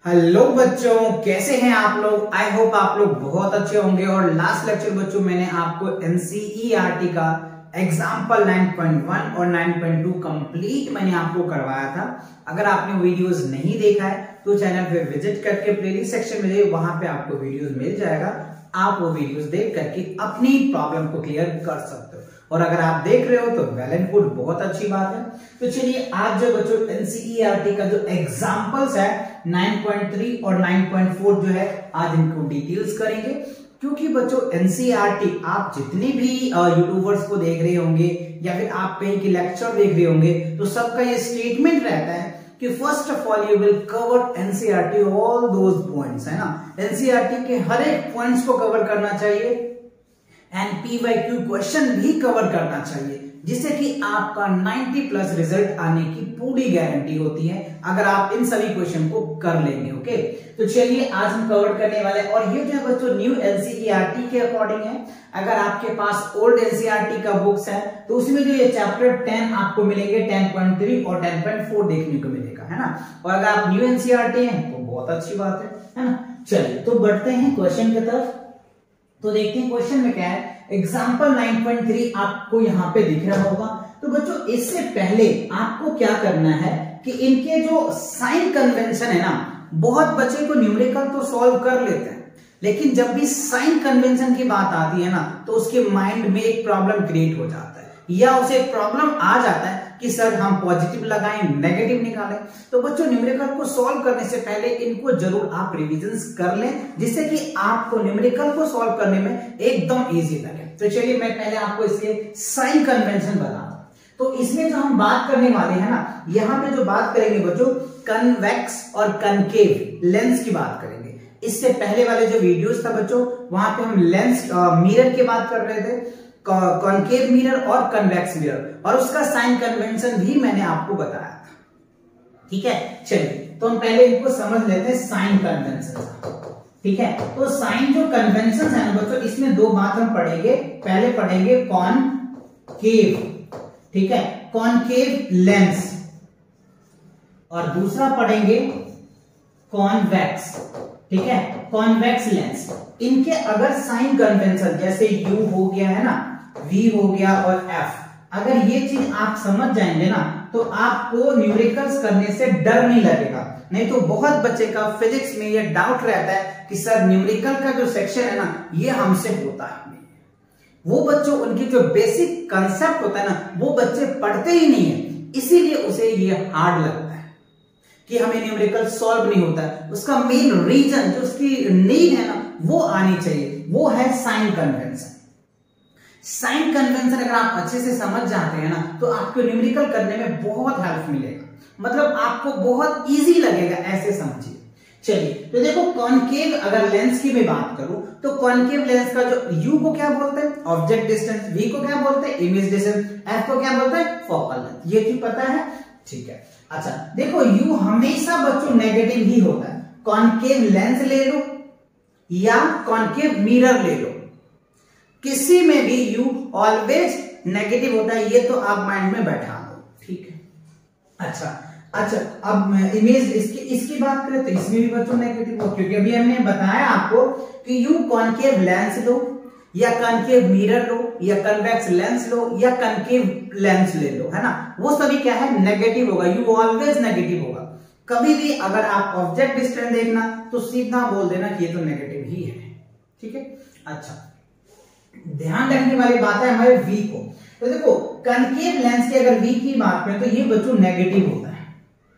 Hello बच्चों, कैसे हैं आप लोग। आई होप आप लोग बहुत अच्छे होंगे। और लास्ट लेक्चर बच्चों मैंने आपको एनसीईआरटी का एग्जाम्पल 9.1 और 9.2 कंप्लीट मैंने आपको करवाया था। अगर आपने वीडियोस नहीं देखा है तो चैनल पे विजिट करके प्लेलिस्ट सेक्शन में जाइए, वहां पे आपको वीडियोस मिल जाएगा। आप वो वीडियोस देख करके अपनी प्रॉब्लम को क्लियर कर सकते हो। और अगर आप देख रहे हो तो वेल एंड गुड, बहुत अच्छी बात है। तो चलिए आज जो बच्चों एनसीईआरटी का जो एग्जाम्पल्स है 9.3 और 9.4 जो है, आज इनको डिटेल्स करेंगे। क्योंकि बच्चों एनसीईआरटी आप जितने भी यूट्यूबर्स को देख रहे होंगे या फिर आप कहीं के लेक्चर देख रहे होंगे तो सबका ये स्टेटमेंट रहता है कि first of all you will cover NCERT all those points, है ना। एनसीईआरटी के हर एक पॉइंट्स को कवर करना चाहिए एंड पीवाईक्यू क्वेश्चन भी कवर करना चाहिए, जिससे कि आपका 90+ रिजल्ट आने की पूरी गारंटी होती है अगर आप इन सभी क्वेश्चन को कर लेंगे। ओके, तो चलिए आज हम कवर करने वाले हैं। और ये जो है बच्चों न्यू एनसीईआरटी के अकॉर्डिंग है। अगर आपके पास ओल्ड एनसीईआरटी का बुक्स है तो उसमें जो ये चैप्टर 10 आपको मिलेंगे, 10.3 और 10.4 देखने को मिलेगा, है ना। और अगर आप न्यू एनसीईआरटी हैं तो बहुत अच्छी बात है ना। चलिए तो बढ़ते हैं क्वेश्चन की तरफ। तो देखते हैं क्वेश्चन में क्या है। एग्जाम्पल 9.3 आपको यहाँ पे दिख रहा होगा। तो बच्चों इससे पहले आपको क्या करना है कि इनके जो साइन कन्वेंशन है ना, बहुत बच्चे को न्यूमेरिकल तो सॉल्व कर लेते हैं, लेकिन जब भी साइन कन्वेंशन की बात आती है ना तो उसके माइंड में एक प्रॉब्लम क्रिएट हो जाता है, या उसे एक प्रॉब्लम आ जाता है कि सर हम पॉजिटिव लगाएं नेगेटिव निकालें। तो बच्चों न्यूमेरिकल को सॉल्व करने से पहले इनको जरूर आप रिविजन कर लें, जिससे कि आपको न्यूमेरिकल को सॉल्व करने में एकदम इजी लगे। तो चलिए मैं पहले आपको इसके साइन कन्वेंशन बताता हूं। तो इसमें जो हम बात करने वाले हैं ना, यहाँ पे जो बात करेंगे बच्चों कन्वेक्स और कनकेव लेंस की बात करेंगे। इससे पहले वाले जो वीडियोस था बच्चों वहां पे हम लेंस मिरर की बात कर रहे थे, कॉनकेव मिरर और कन्वेक्स मिरर, और उसका साइन कन्वेंशन भी मैंने आपको बताया था। ठीक है, चलिए तो हम पहले इनको समझ लेते हैं साइन कन्वेंशन। ठीक है, तो साइन जो कन्वेंशन है ना बच्चों, इसमें दो बात हम पढ़ेंगे। पहले पढ़ेंगे कॉनकेव, ठीक है, कॉनकेव लेंस, और दूसरा पढ़ेंगे कॉन्वेक्स, ठीक है, कॉन्वेक्स लेंस। इनके अगर साइन कन्वेंशन जैसे U हो गया है ना, V हो गया और F, अगर ये चीज आप समझ जाएंगे ना तो आपको न्यूमेरिकल्स करने से डर नहीं लगेगा। नहीं तो बहुत बच्चे का फिजिक्स में ये डाउट रहता है कि सर न्यूमेरिकल का जो सेक्शन है ना ये हमसे होता है। वो बच्चों उनकी जो बेसिक कंसेप्ट होता है ना वो बच्चे पढ़ते ही नहीं है, इसीलिए उसे ये हार्ड लगता है कि हमें न्यूमेरिकल सॉल्व नहीं होता है। उसका मेन रीजन जो उसकी नीड है ना वो आनी चाहिए, वो है साइन कन्वेंशन। साइन कन्वेंशन अगर आप अच्छे से समझ जाते हैं ना तो आपको न्यूमेरिकल करने में बहुत हेल्प मिलेगा, मतलब आपको बहुत इजी लगेगा, ऐसे समझिए। चलिए तो देखो कॉनकेव अगर लेंस की मैं बात करूं तो कॉनकेव लेंस का जो U को क्या बोलते हैं ऑब्जेक्ट डिस्टेंस, V को क्या बोलते हैं इमेज डिस्टेंस, F को क्या बोलते हैं फोकल लेंथ। ये चीज पता है, ठीक है। अच्छा देखो U हमेशा बच्चों नेगेटिव ही होता है। कॉनकेव लेंस ले लो या कॉनकेव मिरर ले लो, किसी में भी U ऑलवेज नेगेटिव होता है, ये तो आप माइंड में बैठा दो, ठीक है। अच्छा अब इमेज इसकी बात करें तो इसमें भी बच्चों नेगेटिव हो, क्योंकि अभी हमने बताया आपको कि यू कॉनकेव लेंस लो या कॉनकेव मिरर लो या कन्वेक्स लेंस लो या कनकेव लेंस ले लो, है ना, वो सभी क्या है नेगेटिव होगा। यू ऑलवेज नेगेटिव होगा। कभी भी अगर आप ऑब्जेक्ट डिस्टेंस देखना तो सीधा बोल देना कि ये तो नेगेटिव ही है, ठीक है। अच्छा ध्यान रखने वाली बात है हमारे V को। तो देखो कनकेव लेंस की अगर V की बात करें तो ये बच्चों नेगेटिव होता है,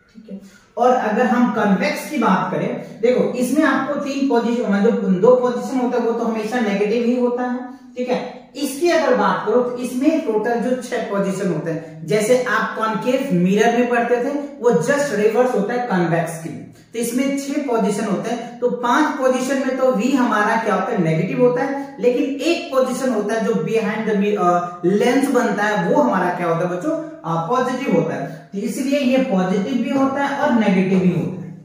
ठीक है। और अगर हम कन्वेक्स की बात करें, देखो इसमें आपको 3 पोजीशन, मतलब 2 पोजीशन होता है वो तो हमेशा नेगेटिव ही होता है, ठीक है। इसकी अगर बात करो तो इसमें टोटल जो 6 पोजीशन होते हैं, जैसे आप कॉनकेव मिरर में पढ़ते थे वो जस्ट रिवर्स होता है कन्वेक्स की, तो इसमें 6 पोजीशन होते हैं। तो 5 पोजीशन में तो V हमारा क्या होता है नेगेटिव होता है, लेकिन एक पोजीशन होता है जो बिहाइंड द लेंस बनता है वो हमारा क्या होता है बच्चों पॉजिटिव होता है। तो इसलिए ये पॉजिटिव भी होता है और नेगेटिव भी होता है।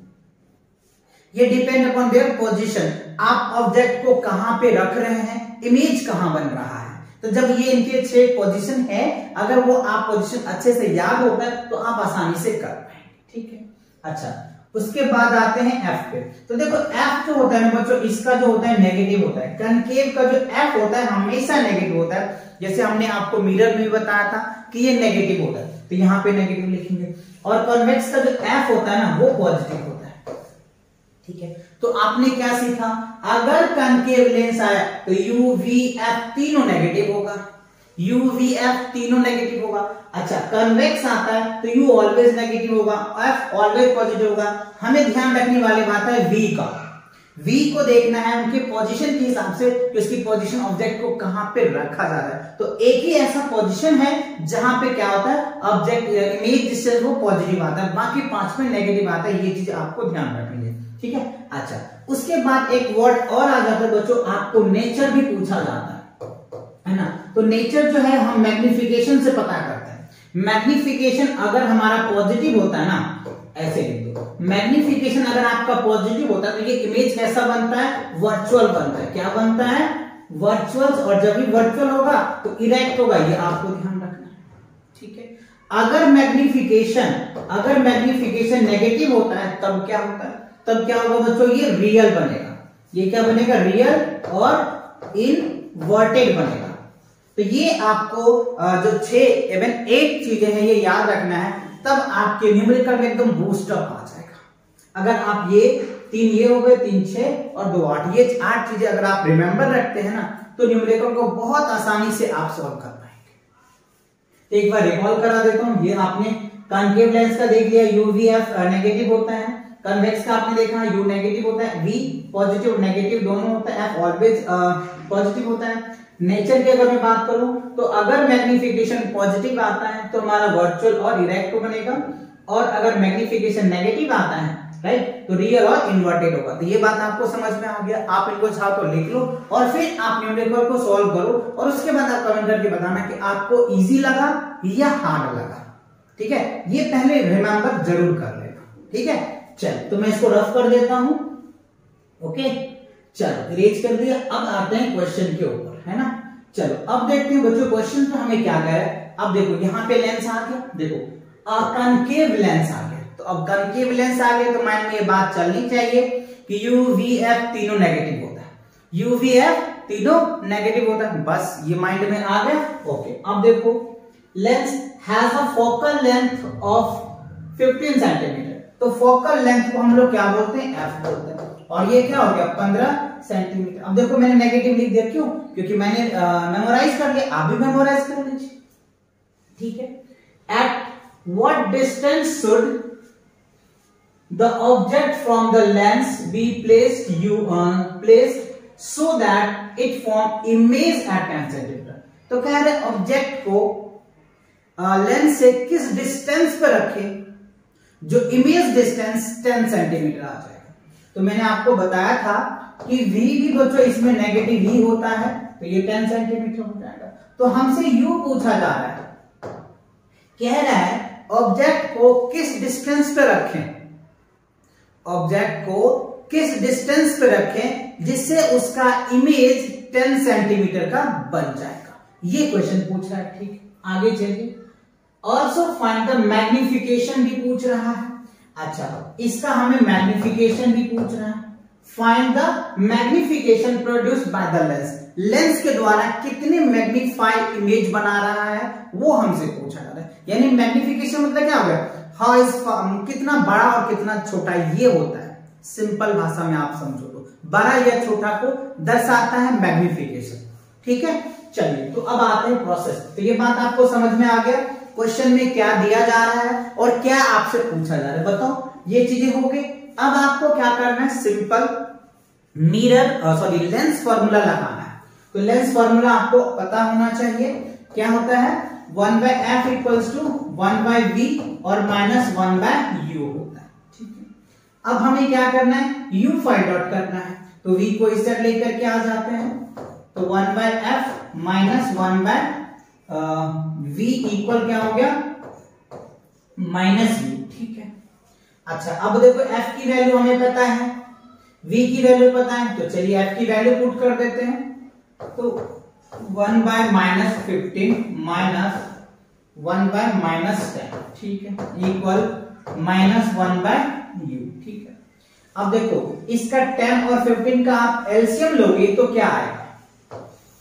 ये डिपेंड अपॉन देयर पोजीशन, आप ऑब्जेक्ट को कहां पे रख रहे हैं, इमेज कहां बन रहा है। तो जब ये इनके 6 पोजीशन है, अगर वो आप पोजीशन अच्छे से याद होता है तो आप आसानी से कर पाएंगे, ठीक है। अच्छा उसके बाद आते हैं एफ पे। तो देखो एफ जो होता है ना बच्चों, इसका जो होता है नेगेटिव होता है। कनकेव का जो एफ होता है हमेशा नेगेटिव होता है। जैसे हमने आपको मिरर में बताया था कि ये नेगेटिव होता है, तो यहाँ पे नेगेटिव लिखेंगे। और कॉन्वेक्स का जो एफ होता है ना वो पॉजिटिव होता है। ठीक है, तो आपने क्या सीखा, अगर कनकेव लेंस आया तो यू वी एफ तीनों नेगेटिव होगा, यू वी एफ तीनों नेगेटिव होगा। अच्छा, कन्वेक्स आता है तो यू ऑलवेज नेगेटिव होगा, एफ ऑलवेज पॉजिटिव होगा। हमें ध्यान रखने वाली बात है वी का, वी को देखना है उनके पोजीशन के हिसाब से कि उसकी पोजीशन ऑब्जेक्ट को कहां पे रखा जा रहा है। तो एक ही ऐसा पोजीशन है जहां पे क्या होता है, ऑब्जेक्ट इमेज डिस्टेंस वो पॉजिटिव आता है, बाकी 5 में नेगेटिव आता है। ये चीज आपको ध्यान रखनी है। ठीक है, अच्छा उसके बाद एक वर्ड और आ जाता है बच्चों, आपको नेचर भी पूछा जाता है ना। तो नेचर जो है हम मैग्निफिकेशन से पता करते हैं। मैग्निफिकेशन अगर हमारा पॉजिटिव होता है ना, ऐसे लिख दो, मैग्निफिकेशन अगर आपका पॉजिटिव होता है तो ये इमेज कैसा बनता है, वर्चुअल बनता है। क्या बनता है, वर्चुअल। और जब भी वर्चुअल होगा तो इरेक्ट होगा, ये आपको ध्यान रखना है। ठीक है, अगर मैग्निफिकेशन नेगेटिव होता है तब क्या होता है, तब क्या होगा बच्चों, ये रियल बनेगा। ये क्या बनेगा, रियल और इनवर्टेड बनेगा। तो ये आपको जो 6 एवं 8 चीजें हैं ये याद रखना है, तब आपके न्यूमेरिकल में एकदम बूस्टअप आ जाएगा। अगर आप ये 3 ये हो गए, 3 6 और 2 8, ये 8 चीजें अगर आप रिमेंबर रखते हैं ना तो न्यूमेरिकल को बहुत आसानी से आप सॉल्व कर पाएंगे। एक बार रिकॉल करा देता हूं, ये आपने कॉन्केव लेंस का देख लिया, यूवीएफ नेगेटिव होता है, कन्वेक्स का आपने देखा यू नेगेटिव होता है, वी पॉजिटिव नेगेटिव दोनों होता है, एफ ऑलवेज पॉजिटिव होता है। नेचर की अगर मैं बात करूं तो अगर मैग्निफिकेशन पॉजिटिव आता है तो हमारा वर्चुअल और इरेक्ट बनेगा, और अगर मैग्निफिकेशन नेगेटिव आता है राइट तो रियल और इन्वर्टेड होगा। तो ये बात आपको समझ में आ गया। आप इनको चाहो तो लिख लो और फिर आप न्यूमेरिकल को सॉल्व करो, और उसके बाद आप कमेंट करके बताना कि आपको इजी लगा या हार्ड लगा। ठीक है, ये पहले रिमेंबर जरूर कर लेना। ठीक है, चल तो मैं इसको रफ कर देता हूं। ओके, चलो इरेज कर दिया। अब आते हैं क्वेश्चन के ऊपर, है ना। चलो अब देखते हैं बच्चों क्वेश्चन तो हमें क्या कह रहा है। अब देखो यहाँ पे लेंस आ गया, देखो कनकेव लेंस आ गया। तो अब कनकेव लेंस आ गया तो माइंड में ये बात चलनी चाहिए कि यू वी एफ तीनों नेगेटिव होता है, यू वी एफ तीनों नेगेटिव होता है। बस ये माइंड में आ गया। ओके, अब देखो lens has a focal length of 15 centimetre. तो फोकल लेंथ को हम लोग क्या बोलते हैं, एफ बोलते हैं। और ये क्या हो गया, 15 सेंटीमीटर। अब देखो मैंने नेगेटिव लिख दिया, क्यों, क्योंकि मैंने मेमोराइज कर लिया, आप भी मेमोराइज कर लीजिए। ठीक है, at what distance should the object from the lens be placed so that it form image at 10 centimetre. तो कह रहे ऑब्जेक्ट को लेंस से किस डिस्टेंस पर रखें जो इमेज डिस्टेंस 10 सेंटीमीटर आ जाएगा। तो मैंने आपको बताया था कि v भी बच्चों इसमें नेगेटिव ही होता है, तो ये 10 सेंटीमीटर हो जाएगा। तो हमसे u पूछा जा रहा है, कह रहा है ऑब्जेक्ट को किस डिस्टेंस पे रखें, ऑब्जेक्ट को किस डिस्टेंस पे रखें जिससे उसका इमेज 10 सेंटीमीटर का बन जाएगा। ये क्वेश्चन पूछ रहा है। ठीक, आगे चलिए। ऑल्सो फाइंड द मैग्निफिकेशन भी पूछ रहा है। अच्छा, इसका हमें मैग्निफिकेशन भी पूछ रहा है। Find the magnification produced by the lens, lens के द्वारा कितने मैग्नीफाइड इमेज बना रहा है वो हमसे पूछा जा रहा है। यानी मैग्निफिकेशन मतलब क्या हो गया, हाउ कितना बड़ा और कितना छोटा ये होता है। सिंपल भाषा में आप समझो तो बड़ा या छोटा को दर्शाता है मैग्निफिकेशन। ठीक है, चलिए तो अब आते हैं प्रोसेस। तो ये बात आपको समझ में आ गया, क्वेश्चन में क्या दिया जा रहा है और क्या आपसे पूछा जा रहा है, बताओ। ये चीजें हो गई। अब आपको क्या करना है, सिंपल लेंस फॉर्मूला लगाना है। तो लेंस फॉर्मूला आपको पता होना चाहिए, क्या होता है, 1/f इक्वल्स टू 1/v और -1/u होता है। ठीक है, अब हमें क्या करना है, u फाइंड आउट करना है। तो v को इस तरह लेकर के आ जाते हैं, तो 1/f -1/v इक्वल क्या हो गया, -u। ठीक है, अच्छा अब देखो f की वैल्यू हमें पता है, v की वैल्यू पता है, तो चलिए f की वैल्यू पुट कर देते हैं। तो 1/-15 1/-10, ठीक है, इक्वल -1/u। ठीक अब देखो इसका 10 और 15 का आप एलसीएम लोगे तो क्या आएगा,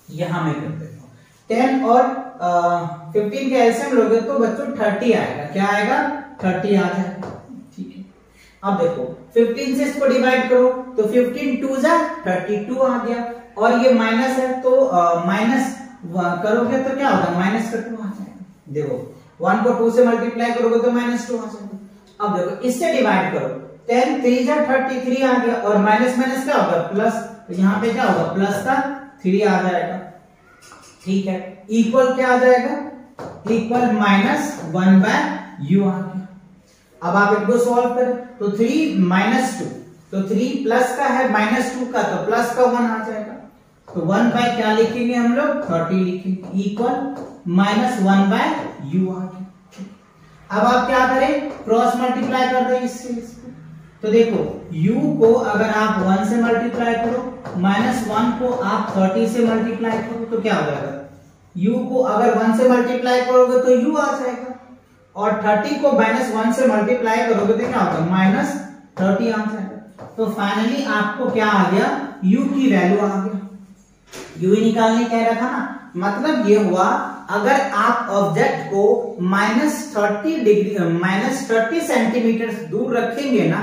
यहां मैं कर देता हूं 10 और 15 का एलसीएम लोगे तो बच्चों 30 आएगा। क्या आएगा, 30 आ जाएगा। ठीक है, अब देखो 15 से इसको डिवाइड करो तो 15 2 जा 32 आ गया, और ये माइनस है तो माइनस करोगे तो क्या होगा, माइनस का 2 आ जाएगा। देखो 1 को 2 से मल्टीप्लाई करोगे तो -2 आ जाएगा। अब देखो इससे डिवाइड करो 10 3 जा 33 आ गया, और माइनस माइनस क्या होगा प्लस, तो यहाँ पे क्या होगा प्लस का 3 आ जाएगा। ठीक है, इक्वल क्या आ जाएगा, इक्वल -1/u आ गया। अब आप इनको सॉल्व करें तो 3 -2, तो 3 प्लस का है -2 का, तो प्लस का 1 आ जाएगा। तो 1 क्या लिखेंगे हम लोग, 30 लिखेंगे, इक्वल -1/u आ गया। अब आप क्या करें, क्रॉस मल्टीप्लाई कर दें इससे इसको, तो देखो u को अगर आप 1 से मल्टीप्लाई करो, -1 को आप 30 से मल्टीप्लाई करो तो क्या हो जाएगा, u को अगर 1 से मल्टीप्लाई करोगे तो u आ जाएगा, और 30 को -1 से मल्टीप्लाई करोगे तो क्या होगा, -30 आ जाएगा। तो फाइनली आपको क्या आ गया, u की वैल्यू आ गया। u ही निकालने कह रहा था ना, मतलब ये हुआ अगर आप ऑब्जेक्ट को -30 सेंटीमीटर दूर रखेंगे ना,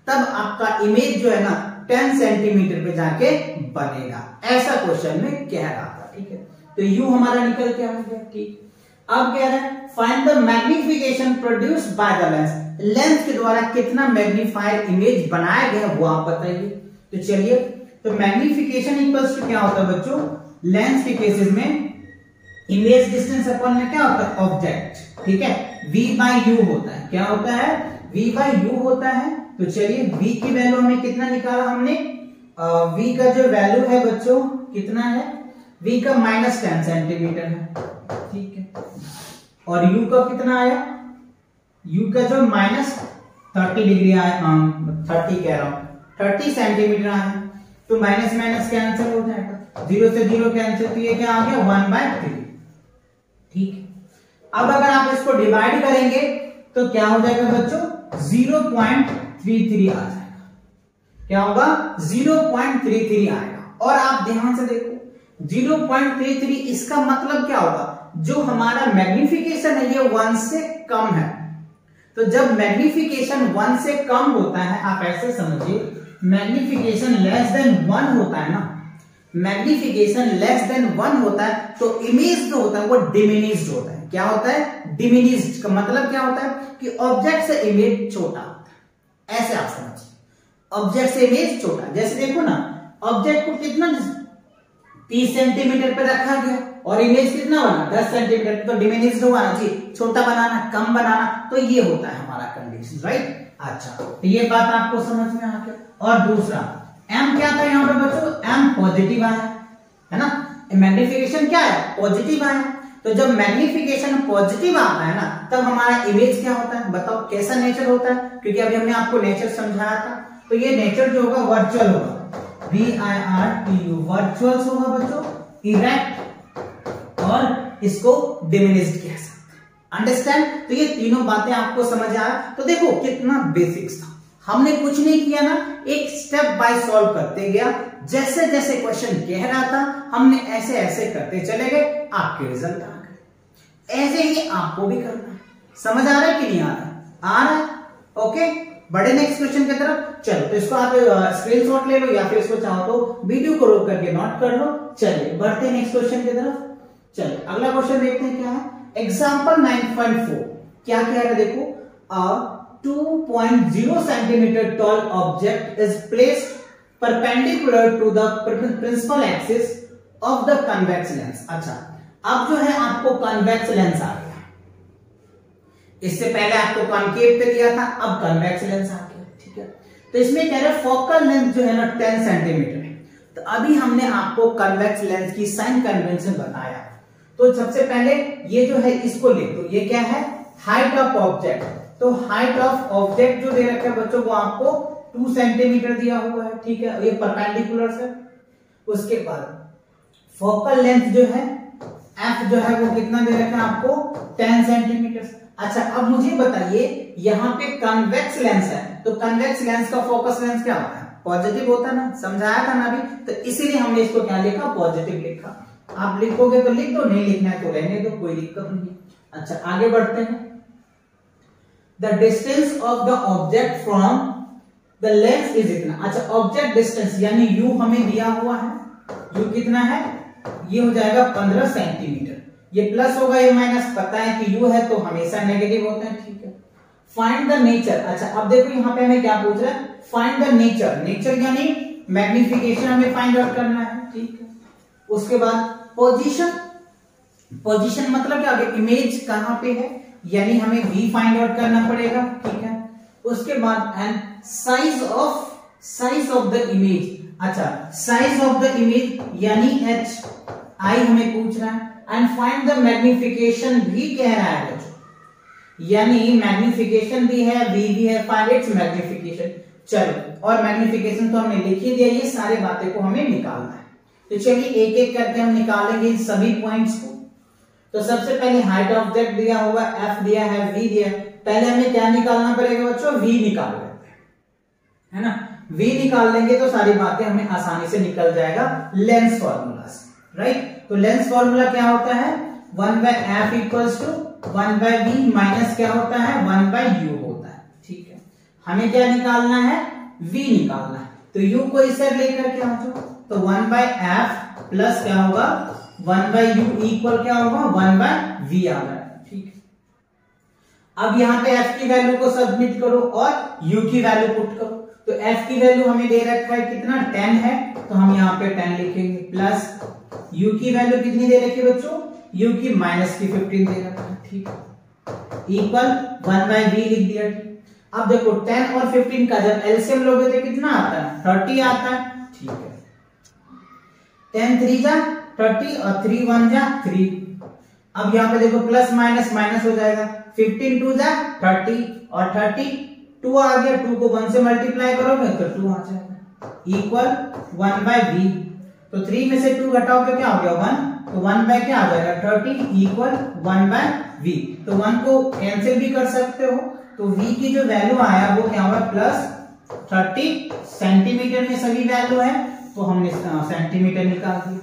तब आपका इमेज जो है ना 10 सेंटीमीटर पे जाके बनेगा, ऐसा क्वेश्चन में कह रहा था। ठीक है, तो u हमारा निकल के आ गया। ठीक, अब कह रहा है find the magnification produced by the lens, lens के द्वारा कितना मैग्नीफाइड इमेज बनाया गया वो आप बताइए। तो चलिए, तो मैग्निफिकेशन इक्वल्स टू क्या होता है बच्चों, लेंस के केसेस में इमेज डिस्टेंस अपॉन में क्या होता है, ऑब्जेक्ट। ठीक है, v/u होता है, क्या होता है, v/u होता है। तो चलिए v की वैल्यू हमें कितना निकाला हमने, v का जो वैल्यू है बच्चों कितना है, v का -10 सेंटीमीटर है। ठीक है, और u का कितना आया, u का जो -30 डिग्री आया, 30 कह रहा हूं 30 सेंटीमीटर आया, तो माइनस माइनस कैंसिल हो जाएगा, 0 से 0 कैंसिल, तो ये क्या आ गया 1/3। ठीक है, अब अगर आप इसको डिवाइड करेंगे तो क्या हो जाएगा बच्चों, 0.33 आ जाएगा। क्या होगा, 0.33 आएगा। और आप ध्यान से देखो 0.33, इसका मतलब क्या होगा, जो हमारा मैग्निफिकेशन है ये 1 से कम है। तो जब मैग्निफिकेशन 1 से कम होता है, आप ऐसे समझिए, मैग्निफिकेशन लेस देन 1 होता है ना, मैग्निफिकेशन लेस देन 1 होता है, तो इमेज जो होता है वो डिमिनिश्ड होता है। क्या होता है, डिमिनिश्ड का मतलब क्या होता है कि ऑब्जेक्ट से इमेज छोटा होता है, ऐसे आप समझिए, ऑब्जेक्ट से इमेज छोटा। जैसे देखो ना, ऑब्जेक्ट को कितना 30 सेंटीमीटर पे रखा गया और इमेज कितना बना 10 सेंटीमीटर, तो डिमिनिश्ड हुआ ना जी, छोटा बनाना, कम बनाना, तो ये होता है हमारा कंडीशन, राइट। अच्छा, तो ये बात आपको समझ में आ गया। और दूसरा m क्या था यहाँ पे बच्चों, m पॉजिटिव आया है ना, मैग्निफिकेशन क्या है, पॉजिटिव आया। तो जब मैग्निफिकेशन पॉजिटिव आता है ना, तब हमारा इमेज क्या होता है, बताओ कैसा नेचर होता है, क्योंकि अभी हमने आपको नेचर समझाया था। तो ये नेचर जो होगा वर्चुअल होगा, VIRTU, वर्चुअल होगा बच्चों, इरेक्ट, और इसको डिमिनिश्ड कह सकते हैं। अंडरस्टैंड, तो ये तीनों बातें आपको समझ आया। तो देखो कितना बेसिक्स था, हमने कुछ नहीं किया ना, एक स्टेप बाय सॉल्व करते गया, जैसे जैसे क्वेश्चन कह रहा था हमने ऐसे ऐसे करते चले गए, आपके रिजल्ट आ गए। ऐसे ही आपको भी करना है। समझ आ रहा है कि नहीं आ रहा, आ रहा है, ओके। बड़े नेक्स्ट क्वेश्चन की तरफ चलो, तो इसको आप स्क्रीनशॉट ले लो, या फिर इसको चाहो तो वीडियो को रोक करके नोट कर लो। चलिए बढ़ते नेक्स्ट क्वेश्चन की तरफ। चलिए अगला क्वेश्चन देखते हैं क्या है, एग्जाम्पल 9.4 क्या कह रहा है, देखो 2.0 centimeter tall object is placed perpendicular to the principal axis of the convex lens। अच्छा, अब जो है आपको कन्वेक्स लेंस आ गया, इससे पहले आपको कॉनकेव पे दिया था, अब कन्वेक्स लेंस आ गया। ठीक है, तो इसमें कह रहे हैं फोकल लेंथ जो है ना 10 सेंटीमीटर है। तो अभी हमने आपको कन्वेक्स लेंस की साइन कन्वेंशन बताया। तो सबसे पहले ये जो है इसको ले, तो ये क्या है, हाइट ऑफ ऑब्जेक्ट। तो हाइट ऑफ ऑब्जेक्ट जो दे रखा है बच्चों, वो आपको 2 सेंटीमीटर दिया हुआ है। ठीक है, ये परपेंडिकुलर से। उसके बाद फोकल लेंथ जो है एफ जो है वो कितना दे रखा है आपको, 10 सेंटीमीटर। अच्छा, अब मुझे बताइए यहाँ पे कन्वेक्स लेंस है, तो कन्वेक्स लेंस का फोकस लेंस क्या होता है, पॉजिटिव होता है ना, समझाया था ना अभी, तो इसीलिए हमने इसको क्या लिखा, पॉजिटिव लिखा। आप लिखोगे तो लिख दो, नहीं लिखना है तो रहने दो, कोई दिक्कत नहीं। अच्छा आगे बढ़ते हैं। The distance of the object from the lens is इतना। अच्छा ऑब्जेक्ट डिस्टेंस यानी यू हमें दिया हुआ है, यू कितना है, ये हो जाएगा 15 सेंटीमीटर। ये प्लस होगा ये माइनस, पता है कि यू है तो हमेशा नेगेटिव होता है, ठीक है। Find the nature. अच्छा अब देखो यहाँ पे हमें क्या पूछ रहा है, फाइंड द नेचर। नेचर यानी मैग्निफिकेशन हमें फाइंड आउट करना है, ठीक है। उसके बाद पोजीशन, पोजीशन मतलब क्या, इमेज कहां पे है, यानी हमें v फाइंड आउट करना पड़ेगा, ठीक है। उसके बाद and size of the image. अच्छा साइज ऑफ द इमेज यानी h i हमें पूछ रहा है, एंड फाइंड द मैग्निफिकेशन भी कह रहा है बच्चों, यानी मैग्निफिकेशन भी है, v भी है, फाइंड इट्स मैग्निफिकेशन। चलो और मैग्निफिकेशन तो हमने लिख ही दिया, ये सारी बातें को हमें निकालना है। तो चलिए एक एक करके हम निकालेंगे इन सभी पॉइंट्स को। तो सबसे पहले हाइट ऑब्जेक्ट दिया हुआ, f दिया है, v दिया है। पहले हमें क्या निकालना पड़ेगा बच्चों, v निकाल लेते हैं, है ना। v निकाल लेंगे तो सारी बातें हमें आसानी से निकल जाएगा लेंस फॉर्मूला से, राइट। तो लेंस फॉर्मूला क्या होता है, 1/f equals to 1/v minus क्या होता है, 1/u होता है, ठीक है। हमें क्या निकालना है, v निकालना है। तो u को इस साइड लेकर के आ जाओ, तो 1/f प्लस क्या होगा 1/u इक्वल क्या होगा 1/v आ गया, ठीक है। अब यहाँ पे f की वैल्यू को सबमिट करो और u की वैल्यू पुट करो। तो f की वैल्यू हमें दे रखा है कितना, 10 है, तो हम यहाँ पे 10 लिखेंगे, प्लस u की वैल्यू कितनी दे रखी है बच्चों, u की माइनस की 15 दे रखा है, ठीक है, इक्वल 1/v लिख दिया। अब देखो 10 और 15 का जब एलसीएम लोगे तो कितना आता है, 30 आता है, ठीक है। 10 3 जा 30 और 3 1 जा 3। अब यहाँ पे देखो प्लस माइनस माइनस हो जाएगा, 15 2 जा 30 और 30 2 आ गया, 2 को 1 से मल्टीप्लाई करोगे तो 2 आ जाएगा, इक्वल 1/v। तो 3 में से 2 घटाओगे क्या हो गया 1, तो 1 बाय क्या आ जाएगा 30 इक्वल 1/v। तो 1 को कैंसिल भी कर सकते हो, तो v की जो वैल्यू आया वो क्या होगा प्लस 30 सेंटीमीटर में सभी वैल्यू है, तो हमने सेंटीमीटर निकाल दिया,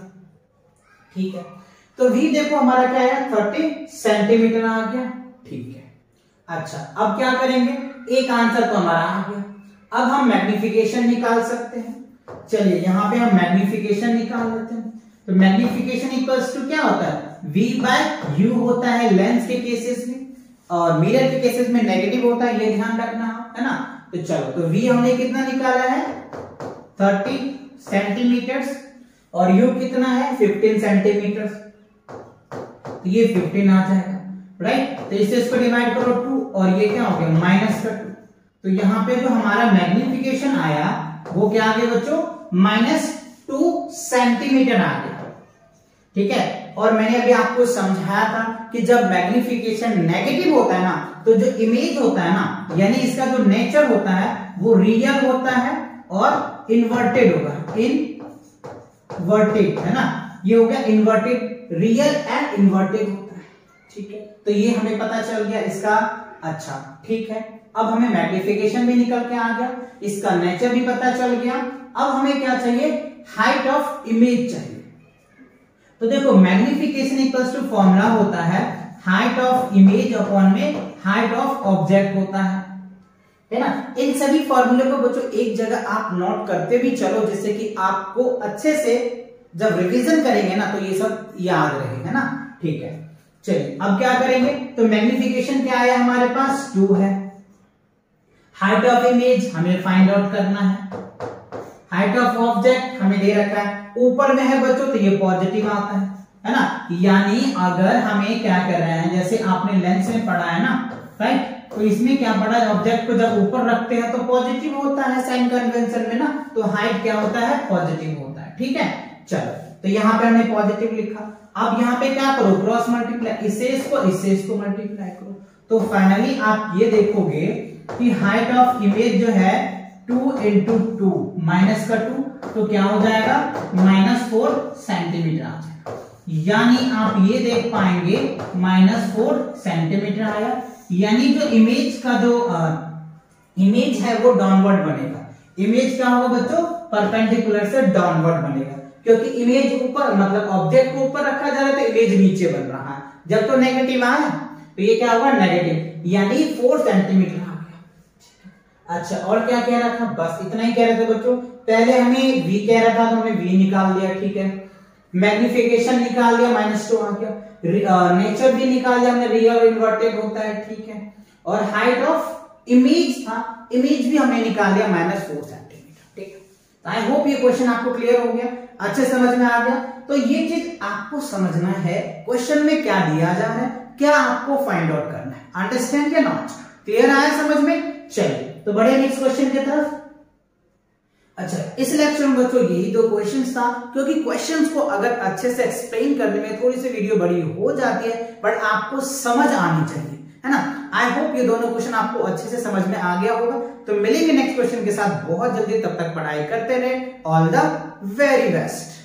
ठीक है। तो v देखो हमारा क्या है 30 सेंटीमीटर आ गया, ठीक है। अच्छा अब क्या करेंगे, एक आंसर तो हमारा आ गया, अब हम मैग्निफिकेशन निकाल सकते हैं। चलिए यहाँ पे हम मैग्निफिकेशन निकाल लेते हैं। तो मैग्निफिकेशन इक्वल्स टू क्या होता है, v/u होता है लेंस के केसेस में, और मिरर के केसेस में नेगेटिव होता है, ये ध्यान रखना है ना। तो चलो तो v हमने कितना निकाला है 30 सेंटीमीटर और u कितना है 15 सेंटीमीटर, तो ये 15 आ जाएगा, राइट। तो इससे इसको डिवाइड करो 2 और ये क्या हो गया माइनस का 2। तो यहाँ पे जो हमारा मैग्निफिकेशन आया वो क्या आ गया बच्चों, -2 सेंटीमीटर आ गया, ठीक है। और मैंने अभी आपको समझाया था कि जब मैग्निफिकेशन नेगेटिव होता है ना, तो जो इमेज होता है ना, यानी इसका जो नेचर होता है वो रियल होता है और इन्वर्टेड होगा, इनवर्टेड है ना, ये हो गया इन्वर्टेड, रियल एंड इन्वर्टेड होता है, ठीक है। तो ये हमें पता चल गया इसका, अच्छा ठीक है। अब हमें मैग्निफिकेशन भी निकल के आ गया, इसका नेचर भी पता चल गया। अब हमें क्या चाहिए, हाइट ऑफ इमेज चाहिए। तो देखो मैग्निफिकेशन इक्वल्स टू फॉर्मूला होता है हाइट ऑफ इमेज अपॉन में हाइट ऑफ ऑब्जेक्ट होता है ना। इन सभी फॉर्मूले को बच्चों एक जगह आप नोट करते भी चलो, जिससे कि आपको अच्छे से जब रिवीजन करेंगे ना तो ये सब याद रहे, है ना, ठीक है। चलिए अब क्या करेंगे, तो मैग्निफिकेशन क्या है हमारे पास 2 है, हाइट ऑफ इमेज हमें फाइंड आउट करना है, हाइट ऑफ ऑब्जेक्ट हमें दे रखा है, ऊपर में है बच्चों तो ये पॉजिटिव आता है ना। यानी अगर हमें क्या कर रहे हैं, जैसे आपने लेंस में पढ़ा है ना, राइट, तो इसमें क्या पढ़ा है, ऑब्जेक्ट को जब ऊपर रखते हैं तो पॉजिटिव होता है साइन कन्वेंशन में ना, तो हाइट क्या होता है पॉजिटिव होता है, ठीक है। चलो तो यहाँ पे हमने पॉजिटिव लिखा। अब यहाँ पे क्या करो, क्रॉस मल्टीप्लाई, इससे इसको मल्टीप्लाई करो, तो फाइनली आप ये देखोगे कि हाइट ऑफ इमेज जो है 2 into 2 माइनस का 2, तो क्या हो जाएगा -4 सेंटीमीटर आ जाएगा। यानी आप ये देख पाएंगे -4 सेंटीमीटर आया। यानी जो इमेज का जो इमेज है वो डाउनवर्ड बनेगा। इमेज क्या होगा बच्चों, परपेंडिकुलर से डाउनवर्ड बनेगा, क्योंकि इमेज ऊपर मतलब ऑब्जेक्ट को ऊपर रखा जा रहा है तो इमेज नीचे बन रहा है। जब तो नेगेटिव आया तो ये क्या होगा, नेगेटिव, यानी 4 सेंटीमीटर आ गया। अच्छा, और क्या कह रहा था, बस इतना ही कह रहे थे बच्चों। पहले हमें v कह रहा था तो हमने v निकाल लिया, ठीक है। मैग्निफिकेशन निकाल लिया, -2 आ गया। नेचर भी निकाल लिया हमने, रियल इन्वर्टेड होता है, ठीक है। और हाइट ऑफ इमेज था, इमेज भी हमने निकाल लिया -4 सेंटीमीटर, ठीक है। आई होप ये क्वेश्चन आपको क्लियर हो गया, अच्छे समझ में आ गया। तो ये चीज आपको समझना है, क्वेश्चन में क्या दिया जा रहा है, क्या आपको फाइंड आउट करना है, अंडरस्टैंड या नॉट, क्लियर आया समझ में। चलिए तो बढ़िया नेक्स्ट क्वेश्चन की तरफ। अच्छा, इस लेक्चर में बच्चों यही 2 क्वेश्चंस था, क्योंकि क्वेश्चंस को अगर अच्छे से एक्सप्लेन करने में थोड़ी सी वीडियो बड़ी हो जाती है, बट आपको समझ आनी चाहिए, है ना। आई होप ये दोनों क्वेश्चन आपको अच्छे से समझ में आ गया होगा। तो मिलेंगे नेक्स्ट क्वेश्चन के साथ बहुत जल्दी, तब तक पढ़ाई करते रहे। All the very best.